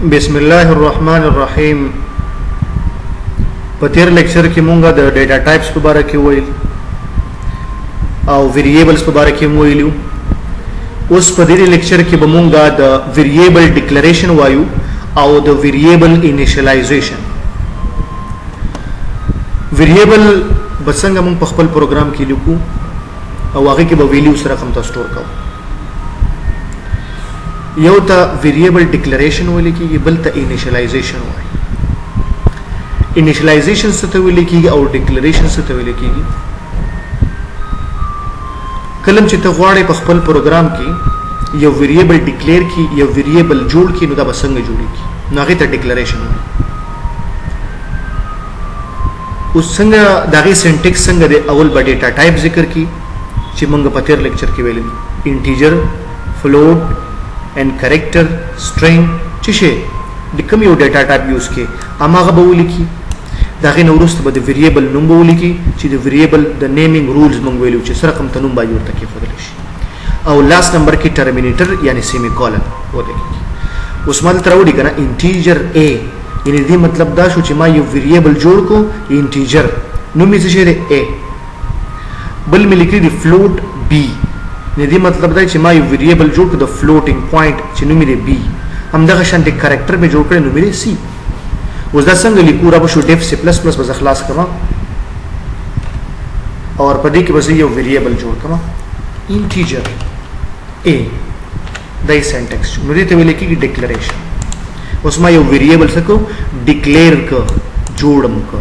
بسم الله الرحمن الرحیم. په تیر لیکچر کې مونږه د ډیټا ټایپس په اړه کې ویل او ویریبلز په اړه کې ویلو. اوس په دې لیکچر کې به مونږه د ویریبل ډیکلریشن وایو او د ویریبل انیشلایزیشن. ویریبل بسنګ مونږ په خپل پروګرام کې لیکو او هغه کې به ویلیو سره کوم تاسو سٹور کوو. یو ته ویریبل ډیکلریشن ویل کېږي، بل ته انیشلایزیشن وایي. انیشلایزیشن څه ته ویل کېږي او ډیکلریشن څه ته ویل کېږي؟ کله چې ته غواړې په خپل پروګرام کې یو ویریبل ډیکلیئر کړي، یو ویریبل جوړ کړي، نو دا به څنګه جوړیږي؟ نو هغې ته ډیکلریشن وایي. اوس څنګه د هغې سینټیکس څنګه دی؟ اول به ډیټا ټایپ ذکر کړي چې موږ په تیر لیکچر کې ویلي دي. انټیجر، فلوټ and character string چې شي د کوم یو ډیټا ټایپ یوز کې هغه به ولیکي. دا غي نو وروسته به د ویریبل نوم به ولیکي چې د ویریبل د نیمینګ رولز مونږ ویلو چې سره کوم تنوم به ورته کې فضل شي. او لاست نمبر کې ټرمینیټر یعنی سیمی کولن ولیکي. اوس مال تر وړي کنه انټیجر a، یعنی دې مطلب دا شو چې ما یو ویریبل جوړ کو انټیجر نوم یې څه شي a، بل مې لیکلي دی فلوټ b، نه دی مطلب دا چې ما یو ویریبل جوړ کړ د فلوټینګ پوینټ چې نوم یې بی، همدغه شانتي کریکټر به جوړ کړ نوم یې سی. اوس دا څنګه لیکو؟ را به شو ډیف سی پلس پلس به خلاص کړم او په دې کې به یو ویریبل جوړ کړم انټیجر a. دا سینټیکس نو دې ته ویل کېږي ډیکلریشن. اوس ما یو ویریبل څه کو ډیکلیئر ک جوړم ک.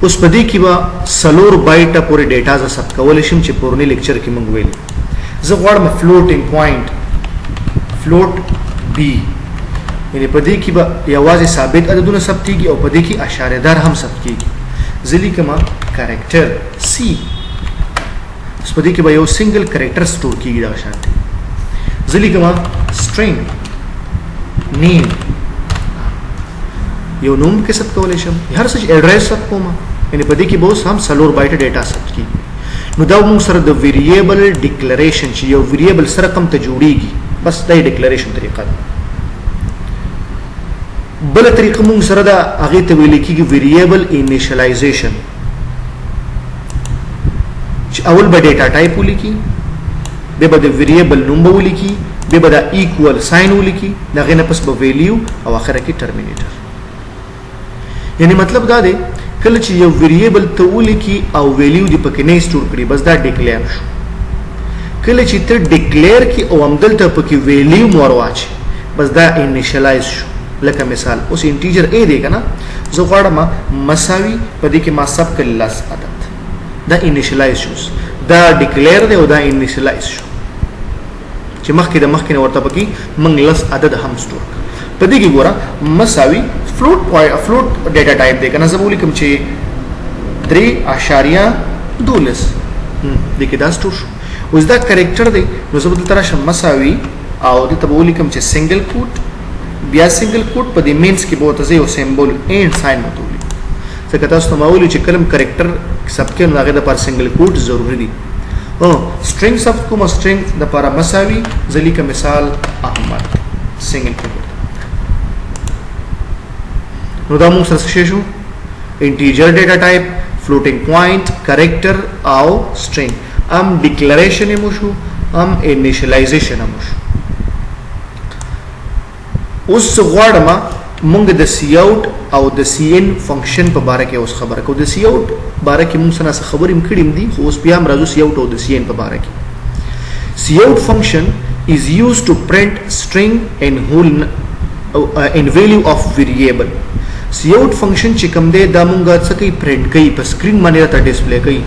اوس په دې کې به سلور بایټه پورې ډیټا ز ثبت کول شم چې پورنی لیکچر کې موږ ویل. زه غواړم فلوټینګ پوینټ فلوټ بی، یعنی په دې کې به یوازې ثابت عددونه ثبتېږي او په دې کې اشاره دار هم ثبت کېږي. زه لیکم کریکټر سی. اوس په دې کې به یو سنگل کریکټر سٹور کېږي دا شانتي. زه لیکم سټرینګ نیم، یو نوم کې ثبت کولای شم، هر څه اډرس ثبت کوم، یعنی په دې کې به اوس هم سلور بایټه ډیټا ثبت کیږي. نو دا موږ سره د ویریبل ډیکلریشن چې یو ویریبل سره کوم ته جوړیږي، بس دا ډیکلریشن طریقه ده. بل طریقه موږ سره دا هغه ته ویل کېږي ویریبل انیشلایزیشن، چې اول به ډیټا ټایپ ولیکي، به د ویریبل نوم به ولیکي، به د ایکوال ساين ولیکي، دا غینه پس به ویلیو او اخره کې ټرمینیټر. یعنی مطلب دا دی کله چې یو ویریبل ته ولیکي او ویلیو دی پکې نه سٹور کړي، بس دا ډیکلیئر شو. کله چې ته ډیکلیئر کی او همدلته پکې ویلیو مور واچي، بس دا انیشلایز شو. لکه مثال اوس انټیجر a دی کنه، زه غواړم مساوي په دې کې ما سب کړل لاس عدد، دا انیشلایز شو. دا ډیکلیئر دی او دا انیشلایز شو چې مخکې د مخکې ورته پکې منګ لاس عدد هم سٹور کړ. په دې کې ګوره مساوي فلوټ ډیټا ټایپ دی کنه، زه به ولیکم چې 3.12 دې کې دا سٹور شو. اوس دا کریکټر دی، نو زه به دلته راشم مساوي او دلته به ولیکم چې سنگل کوټ، بیا سنگل کوټ په دې مینس کې به ورته یو سیمبول اینډ ساين مته ولیکم. ځکه تاسو ته ما ویلي چې کلم کریکټر ثبت کړو هغه د پر سنگل کوټ ضروری دی. سټرینګ ثبت کوم، سټرینګ د پر مساوي زه لیکم مثال احمد سنگل کوټ. نو دا موږ سره شو انټیجر ډیټا ټایپ، فلوټینګ پوینټ، کریکټر او سټرینګ. ام ډیکلریشن مو شو، ام انیشلایزیشن مو شو. اوس غواړم موږ د سی اوټ او د سی ان فنکشن په باره کې اوس خبره کوو. د سی اوټ باره کې موږ سره خبرې کړې دي، خو اوس بیا هم راځو سی اوټ او د سی ان په باره کې. سی اوټ فنکشن is used to print string and whole and value of variable. سی اوټ فنکشن چې کوم دی دا مونږه څه کوي؟ پرنٹ کوي، په سکرین باندې راته ډسپلی کوي.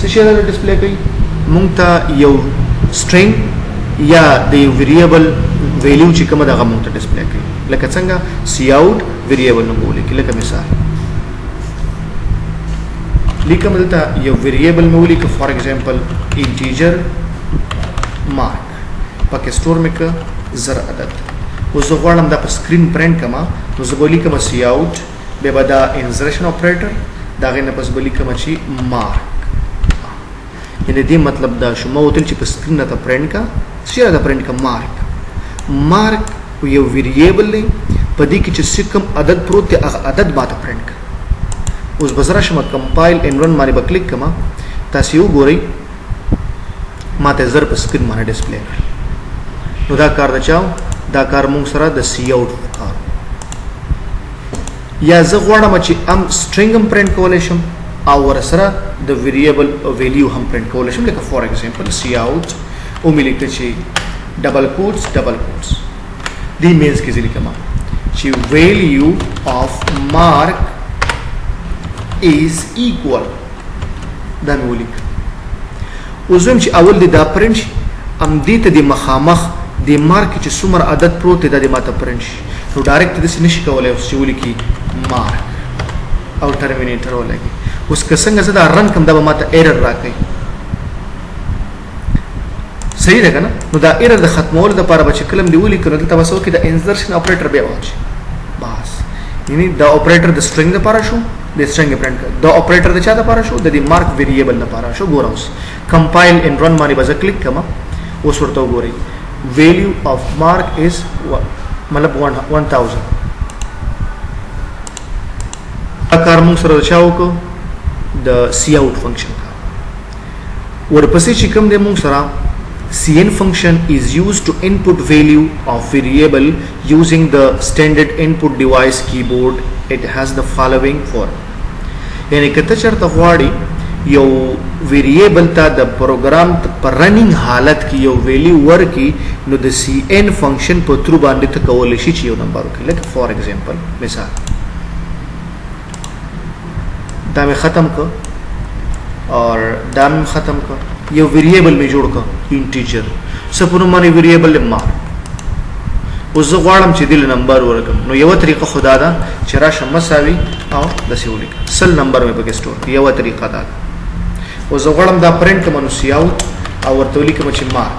څه شی راته ډسپلی کوي؟ مونږ ته یو سټرینګ یا د یو ویریبل ویلیو چې کومه دغه مونږ ته ډسپلی کوي. لکه څنګه سی اوټ ویریبل نوم ولیکي. لکه مثال لیکم دلته یو ویریبل مې ولیکه، فار ایگزامپل انټیجر مارک، پکې سٹور مې کړ 0 عدد. اوس زه غواړم دا په سکرین پرنٹ کما، نو زه به لیکم سی اوټ، به به دا انسرشن اپریټر، دا غي نه پس به لیکم چې مارک. یعنی دې مطلب دا شو ما وتل چې په سکرین ته پرنٹ کا، څه را پرنٹ کا مارک. مارک یو ویریبل دی په دې کې چې کوم عدد پروت دی هغه عدد ماته پرنټ کړه. اوس بزره شمه کمپایل ان رن باندې بکلیک کما تاسو یو ګورئ ماته زر په سکرین باندې ډسپلی کړ. نو دا کار د چاو دا کار مونږ سره د سی اوټ کار یا زه غواړم چې ام سټرینګ هم پرنټ کولای شم او ور سره د ویریبل ویلیو هم پرنټ کولای شم. لکه فور ایگزامپل سی اوټ او مې لیکل چې ډبل کوټس دی مینز کې ځل کما چې ویلیو اف مارک is equal دا مې ولیک. اوس هم چې اول دی دا پرنټ شي ام دې ته د مخامخ د مارک چې څومره عدد پروت دی دا د ماته پرنټ شي. نو ډایرکټ دې نشي کولای اوس چې ولیکي مارک او ټرمینیټر ولګي. اوس که څنګه زه دا رن کوم دا به ماته ایرر راکړي. صحیح ده کنه؟ نو دا ایرر د ختمولو لپاره به چې کلم دی ولیکو نو دلته وسو کې د انسرشن اپریټر بیا واچي بس. یعنی دا اپریټر د سټرینګ لپاره شو د سټرینګ پرنټ کړ. دا اپریټر د چا لپاره شو د دې مارک ویریبل لپاره شو. ګور اوس کمپایل ان رن باندې بز کلیک کما اوس ورته وګورئ ویلیو اف مارک از مطلب 1000. دا کار موږ سره چاو کو د سی اوټ فنکشن کا ورپسې چې کوم د موږ سره cn function is used to input value of variable using the standard input device keyboard. It has the following form. یعنی کته چرته غواړي یو ویریبل ته د پروګرام پر رننګ حالت کې یو ویلیو ورکي نو د cn فنکشن په تر باندې ته کولای شي چې یو نمبر وکړي. لکه فور ایگزامپل مثال دا مې ختم کو اور دا مې ختم کو یو ویریبل می جوړ کا انټیجر سپونو باندې ویریبل مار اوس زه غواړم چې دل نمبر ورکم. نو یو طریقه خدا دا چې راشه مساوي او د سیولیک سل نمبر مې پکې سٹور یو طریقه دا. او زه غواړم دا پرنٹ کوم نو سی اوټ او ورته لیکم چې مار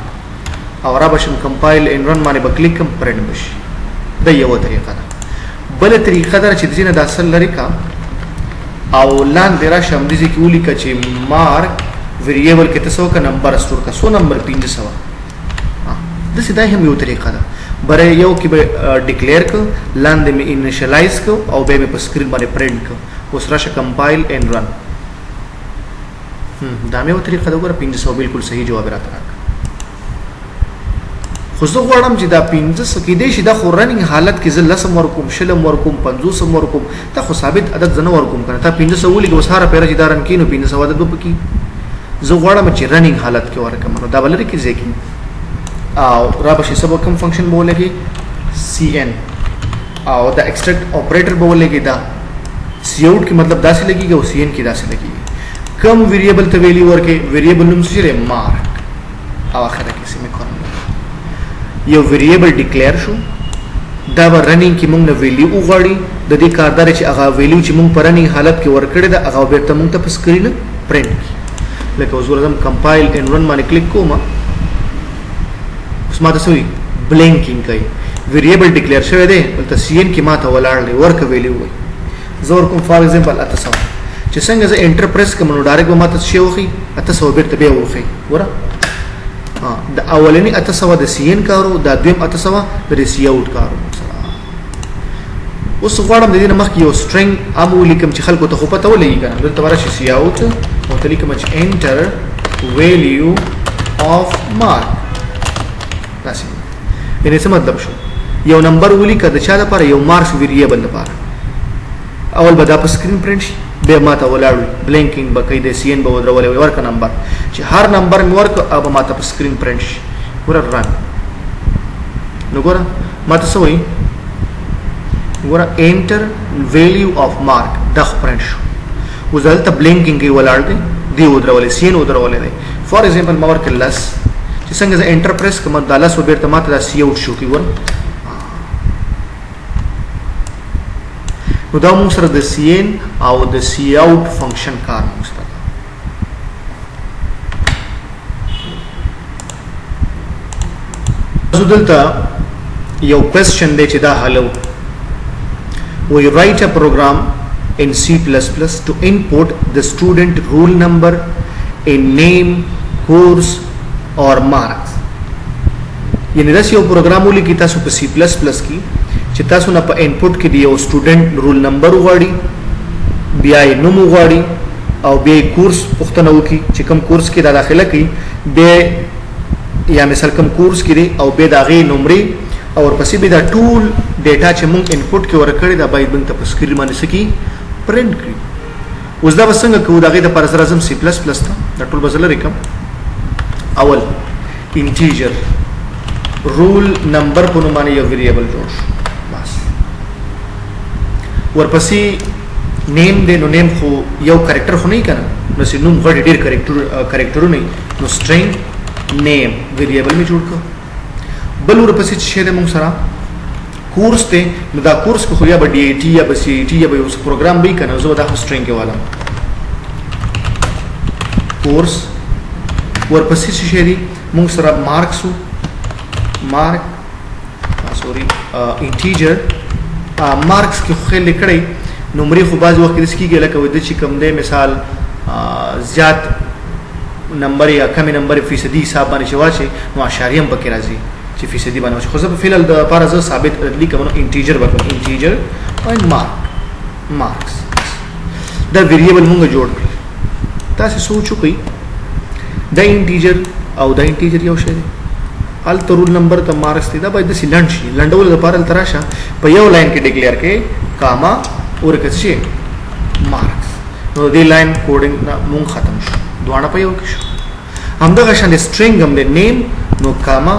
او را بشم کمپایل ان رن باندې بکلیک کوم پرنٹ بشي. دا یو طریقه ده. بل طریقه دا چې دینه د اصل لري کا او لاندې راشه هم دې کې ولیکه چې مارک ویریبل کې تاسو کا نمبر سٹور کا 100 نمبر 500 د سیده هم یو طریقه ده. بره یو کې به ډیکلیئر ک لاندې می انیشلایز ک او به په سکرین باندې پرنٹ ک اوس راشه کمپایل ان رن دا مې یو طریقه ده. ګوره 500 بالکل صحیح جواب راته راک. خو زه غواړم چې دا 500 کې دې شي دا خو رننګ حالت کې زل لسم ورکوم شلم ورکوم 500 ورکوم دا خو ثابت عدد زنه ورکوم کنه تا 500 ولګي اوس هر پیره چې دارن کینو 500 عدد به پکې زه غواړم چې رننګ حالت کې ورکم. نو دا بلری کې ځکه او را بشي سبا کوم فنکشن بولېږي cn او دا ایکسټرکټ اپریټر بولېږي دا سی اوټ کې مطلب داسې لګيږي او cn کې داسې لګيږي. کوم ویریبل ته ویلیو ورکې ویریبل نوم څه مارک او اخر کې سیمه کولم یو ویریبل ډیکلیئر شو دا به رننګ کې موږ نه ویلیو وغواړي د دې کاردار چې هغه ویلیو چې موږ پر رننګ حالت کې ورکړی دا هغه بیرته موږ ته په سکرین پرنٹ کی. لکه اوس ورته کمپایل ان رن باندې کلیک کوم اوس ماته سوي بلینکینګ کوي ویریبل ډیکلیئر شوی دی ولته cn کې ماته ولاړ دی ورک ویلیو وي. زه ورکوم فار ایگزامپل 800 چې څنګه زه انټر پریس کوم نو ډایرکټ به ماته شی وخی 800 بیرته بیا وخی ګوره د اولنی 800 د cn کارو دا دویم 800 د سی اوټ کارو. اوس غواړم د دې نه مخکې یو سټرینګ امو لیکم چې خلکو ته خو پته ولګي کنه دلته ورشي سی اوټ او ته لیکم چې انټر ویلیو اف مارک داسې. یعنی څه مطلب شو یو نمبر ولیکه د چا لپاره یو مارکس ویریبل لپاره اول به دا په سکرین پرنٹ شي به ماته ولاړ بلینکینګ به کوي د cn به ودرولې ورک نمبر چې هر نمبر مې ورک او به ماته په سکرین پرنٹ شي. ګوره رن نو ګوره ماته څه وایي ګوره انټر ویلیو اف مارک دا پرنٹ شو. اوس دلته بلینکینګ کې ولاړ دی دی ودرولې cn ودرولې دی. فار ایگزامپل ما ورک لس چې څنګه زه انټر پریس کوم د لس وبېرته ماته دا سی اوټ شو کی ګوره نو دا موږ سره د cn او د سی اوټ فنکشن کار موږ سره. زه دلته یو کوېسچن دی چې دا حلو we write a program in C++ to input the student roll number in name, course or marks. یعنی داسې یو پروګرام ولیکي تاسو په سی پلس پلس کې چې تاسو نه په انپوټ کې دی یو سټوډنټ رول نمبر وغواړي، بیا یې نوم وغواړي او بیا یې کورس پوښتنه وکړي چې کوم کورس کې دا داخله کوي، بیا یا مثال کوم کورس کې دی او بیا د هغې نمرې او ورپسې بیا دا ټول ډیټا چې موږ انپوټ کې ورکړې دا باید موږ ته په سکرین باندې څه کړي پرنټ کړي. اوس دا به څنګه کوو؟ د هغې دپاره زه راځم سی پلس پلس ته، دا ټول به زه لرې کړم. اول انټیجر رول نمبر په نوم باندې یو ویریبل جوړ شو، بس. ورپسې نیم دی، نو نیم خو یو کریکټر خو نه وي که نه، نو نوم غټ ډېر کریکټرونه وي، نو سټرینګ نیم ویریبل مې جوړ کړ. بل ورپسې چې شی دی موږ سره کورس دی، نو دا کورس کې خو یا به ډي ای ټي یا به سی ای ټي یا به یو پروګرام وي که نه، زه به دا خو سټرینګ کې والم کورس. ورپسې چې شی دی موږ سره مارکس وو، مارک سوري انټیجر مارکس کې خو خیال کړی نمرې خو بعض وخت کې داسې کېږي لکه د چې کوم دی مثال زیات نمبر یا کمې نمبر فیصدي حساب باندې چې واچي نو اشاریه هم پکې راځي چې فیصدي باندې واچي، خو زه په فعل دپاره زه ثابت لیکم نو انټیجر به کوم انټیجر اینډ مارکس. دا ویریبل مونږ جوړ کړل. تاسې سوچ وکړئ دا انټیجر او دا انټیجر یو شی دی، هلته رول نمبر ته مارکس دی، دا باید داسې لنډ شي. لنډولو دپاره هلته راشه په یو لاین کې ډیکلیئر کړئ کاما ورکه شي مارکس، نو د دې لاین کوډینګ نه مونږ ختم شو، دواړه په یو کې شو. همدغه شان د سټرینګ هم دی، نیم نو کاما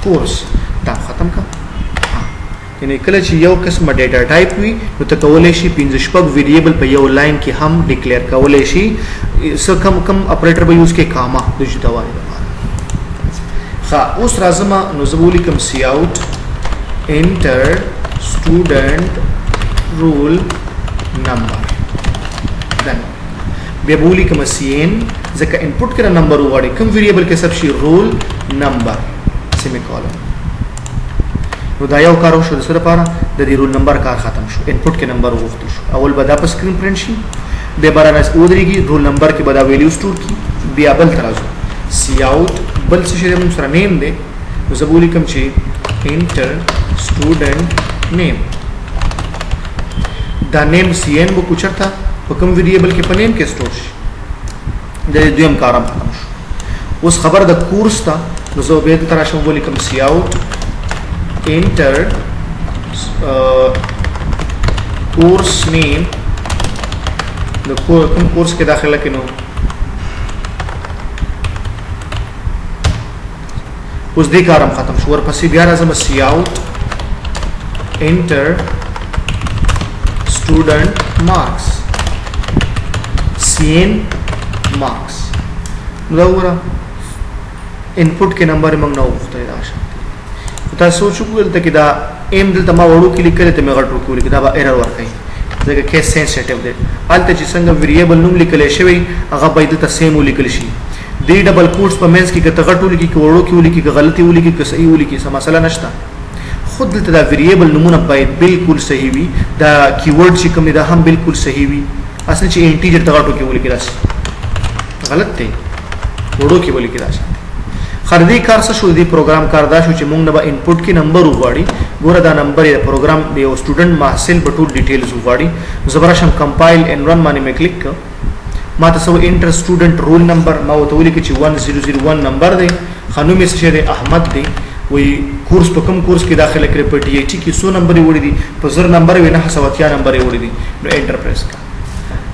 کورس، دا ختم کا. یعنی کله چې یو قسمه ډیټا ټایپ وي نو ته کولی شي 5 ویریبل په یو لاین کې هم ډیکلیئر کولی شي. څه کم اپریټر به یوز کې کاما د جداوالي لپاره. ښه اوس راځم نو زه به ولیکم سی آوټ انټر سټوډنټ رول نمبر، دن بیا به ولیکم سی ان ځکه انپوټ کې نمبر وغواړي، کوم ویریبل کې سب شي رول نمبر سیمی کالم. نو دا یو کار وشو د څه لپاره؟ د دې رول نمبر کار ختم شو، انپوټ کې نمبر وغوښتل شو. اول به دا په سکرین پرنټ شي، بیا به رانه ودرېږي رول نمبر کې به دا ویلیو سټور کړي. بیا بل ته راځو سی آوټ بل څه شی دی موږ سره نیم دی، نو زه به ولیکم چې انټر سټوډنټ نیم. دا نیم سی ان به کوچرته په کوم ویریبل کې په نیم کې سټور شي. د دې دویم کار هم ختم شو. اوس خبر د کورس ته، نو زه بیا دلته راشم ولیکم سی آوټ انټر کورس نیم، د کوم کورس کې داخله کې نو اوس دې کار هم ختم شو. ورپسې بیا راځم سی آوټ انټر سټوډنټ مارکس، سی ان مارکس. نو دا وګوره انپوټ کې نمبر موږ نه وغوښتی دا شان. تاسو سوچ وکړئ دلته کې دا ایم دلته ما وړو کې لیکلی ته مې غټ وړو کې ولیکي، دا به ایرر ورکوي ځکه کیس سینسیټیو دی. هلته چې څنګه ویریبل نوم لیکلی شوی هغه باید دلته سیم ولیکل شي. دې ډبل کوټس په منځ کې که ته غټ ولیکي که وړو کې ولیکي که غلطي ولیکي که صحیح ولیکي څه مسله نشته. خود دلته دا ویریبل نومونه باید بالکل صحیح وي، دا کیورډ چې کوم دی دا هم بالکل صحیح وي. اصل چې انټیجر ته غټو کې ولیکي داسې غلط دی، وړو کې ولیکي داسې. خردي کار څه شو؟ دې پروګرام کار دا شو چې موږ نه به انپوټ کې نمبر وغواړي. ګوره دا نمبر یې پروګرام د یو سټوډنټ محصل به ټول ډیټیلز وغواړي. زه به راشم کمپایل اینډ رن باندې مې کلیک کړ، ما ته څه انټر سټوډنټ رول نمبر ما ورته ولیکي چې 1001 نمبر دی. ښه نوم یې څه شی دی؟ احمد دی. وایي کورس په کوم کورس کې داخله کړې؟ په ډي ای ټي کې. څو نمبر یې وړي دي؟ په 1000 نمبر یې 980 نمبر یې وړي دي. نو انټر پریس کړه.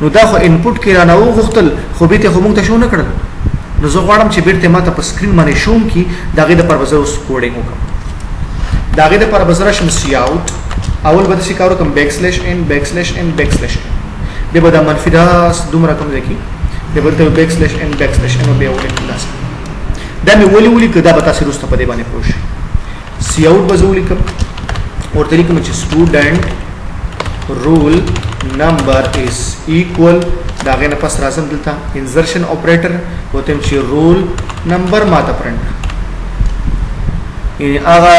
نو دا خو انپوټ کې رانه وغوښتل خو بېرته خو موږ ته شو نه کړل. نو زه غواړم چې بیرته ما ته په سکرین باندې شوم کي د هغې دپاره به زه اوس کوډینګ وکړم. د هغې دپاره به زه راشم سی آوټ، اول به داسې کار وکړم بیک سلیش ان بیک سلیش ان بیک سلیش ان، بیا به دا منفي داس دومره کم ځای کې بیا به دلته بیک سلیش ان بیک سلیش ان بیا ولیکم داسې. دا مې ولې ولیکه دا به تاسې وروسته په دې باندې پوه شئ. سی آوټ به زه ولیکم، ورته لیکم چې سټوډنټ رول نمبر از ایکول، دا هغې نه پس راځم دلته انزرشن اپریټر وته چې رول نمبر ماته پرنټ، یعنی هغه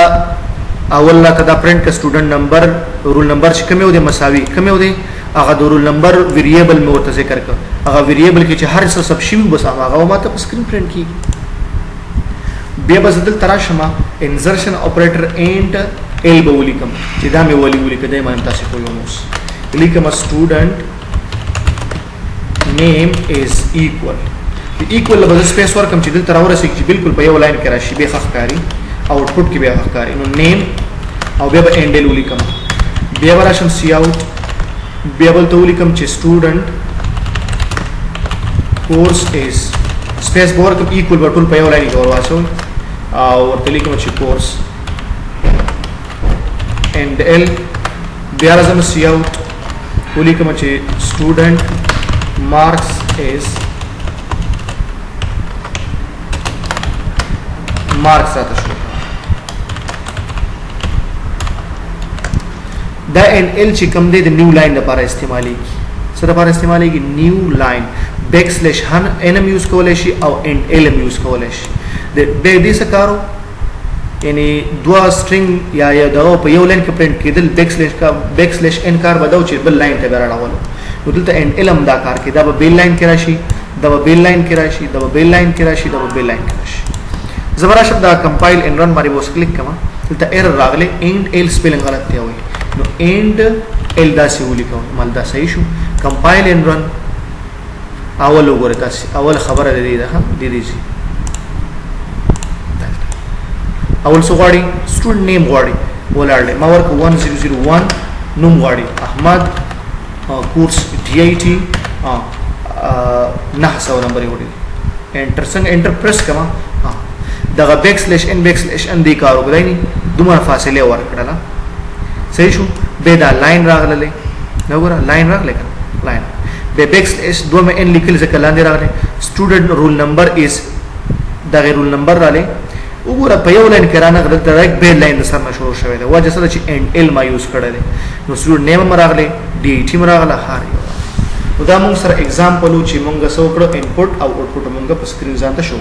اول لا کدا پرنټ کا سټوډنټ نمبر رول نمبر چې کوم یو د مساوي کوم یو دی هغه د رول نمبر ویریبل مې ورته ذکر کړ. هغه ویریبل کې چې هر څه سب شي بس هغه ماته په سکرین پرنټ کیږي. بیا به زه دلته راشم انزرشن اپریټر اینډ ال به ولیکم چې دا مې ولیکه دی ما هم تاسې پوه یم اوس لیکم student name is equal equal له به زه سپیس ورکړم چې دلته راورسېږي چې بالکل په یو لاین کې راشي بیا ښه ښکاري آوټپوټ کې بیا ښه ښکاري نو نیم او بیا به اینډ ال ولیکم بیا به راشم سی آوټ بیا به دلته ولیکم چې student course is سپیس به ورکړم equal به ټول په یو لاین کې ور واچوئ او ورته لیکم چې course and L بیا راځم سی آوټ ولیکم چې student marks is marks راته شو دا and L چې کوم دی د نیو لاین لپاره استعمالیږي څه لپاره استعمالیږي نیو لاین بیک سلیش n هم یوز کولی شي او and L هم یوز کولی شي د دې څه کارو یعنی دوا سټرینګ یا دغه په یو لاین کې پرنټ کېدل بیک سلیش n کار بداو چې بل لاین ته راړولو نو دلته and L هم دا کار کوي دا به بیل لاین کې راشي دا به بیل لاین کې راشي دا به بیل لاین کې راشي دا به بیل لاین کې راشي زبر شب دا کمپایل ان رن باندې وس کلیک کما دلته ایرر راغلی and L سپیلنګ غلط دی وای نو and L دا سی ولیکو مال دا صحیح شو کمپایل ان رن اول وګوره تاسو اول خبره دی ده دی اول څه غواړي سټوډنټ نیم غواړي ولاړ ما ورک 1001 نوم غواړي احمد کورس DIT 900 نمبر وړي انټر څنګه انټر پریس کما دغه بیک سلیش n دی کارو غوړي نه دومره فاصله ورکړه صحیح شو به دا لاین راغله نو ګوره لاین راغله لاین به بیک سلیش دوه n لیکل ځکه لاندې راغله سټوډنټ رول نمبر از دغه رول نمبر راغله وګوره په یو لاین کې رانه غلط ډایرکټ به لاین سره نشو شوی دی وجه څه چې and L ما یوز کړی دی نو سټوډنټ نیم راغلی DIT راغله هر یو نو دا موږ سره اگزامپل چې موږ سو کړو انپوټ او آوټپوټ موږ په سکرین ځان ته شو